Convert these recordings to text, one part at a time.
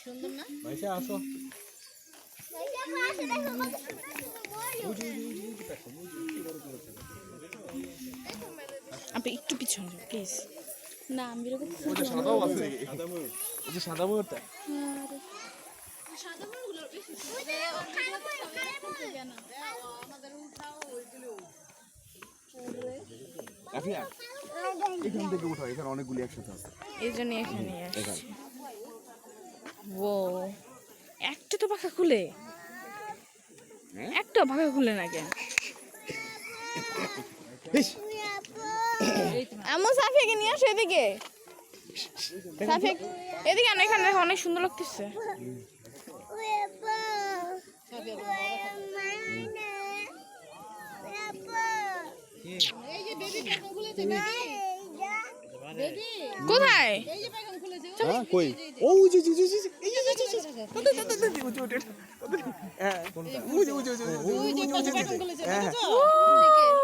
সুন্দর না? ভাইসা আসো। আপনি একটু পিছনে যাও প্লিজ। না আমি এরকম ওটা সাদাও আছে, সাদা ময়ূর, ওই যে সাদা ময়ূরটা। রাফিয়া, এখান থেকে উঠাও, এখানে অনেকগুলি একসাথে আছে। এই জন্য এখানে আসছি। ও একটা তো পাখা খুলে, একটা পাখা খুলে না কেন? আমার সাফিয়াকে নিয়ে আসো এদিকে। সাফিয়া এদিকে আনো, এখানে দেখো অনেক সুন্দর লাগতেছে। কোথায়? হ্যাঁ কই? ও জি জি জি জি এই যে জি জি হ্যাঁ কোনটা? ওই যে হ্যাঁ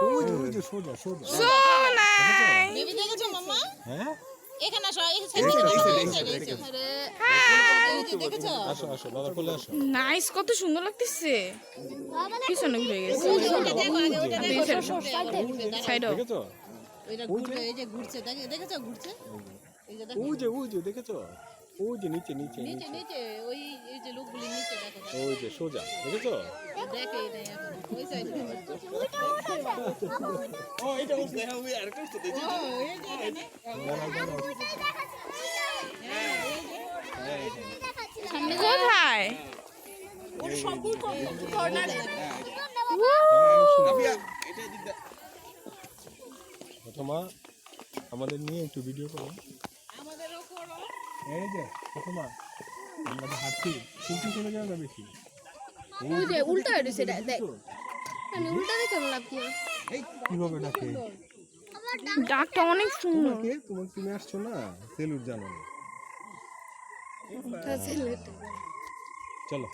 ওই যে সোজা সোজা। So nice. বেবি দেখেছো মাম্মা? হ্যাঁ এখানে আসো, এই এই সাইডে সাইড, এই সাইড। দেখেছো? আসো আসো বাবা কোলে আসো। নাইস, কত সুন্দর লাগতেছে। পিছনে ঘুরে গেছে। ওইটা দেখো আগে, ওইটা দেখো। সাইডও দেখেছো? ওইটা ঘুরবে, এই যে ঘুরছে, দেখেছো ঘুরছে? এই যে দেখো, ওই যে দেখেছো? ওই যে নিচে নিচে নিচে নিচে ওই এই যে লোকগুলি নিচে দেখো, ওই যে সোজা দেখেছো? দেখে এটা এখন ওই সাইডে। ও এটা উঠছে, হ্যাঁ ওই আরেকটা উঠছে দেখি। কোথায়? ওর সম্পূর্ণ কর্নারে। প্রথমা আমাদের নিয়ে একটু ভিডিও করো। আমাদেরও করো। এই যে প্রথমা আমরা তো হাঁটছি, কিন্তু চলে যাবে না বেশি। ওই যে উল্টা হয়ে রয়েছে দেখ, আমি উল্টা দেখে লাভ কি কিভাবে ডাকে? ডাকটা অনেক সুন্দর। তুমি আসছো না, সেলুট জানো না। চলো।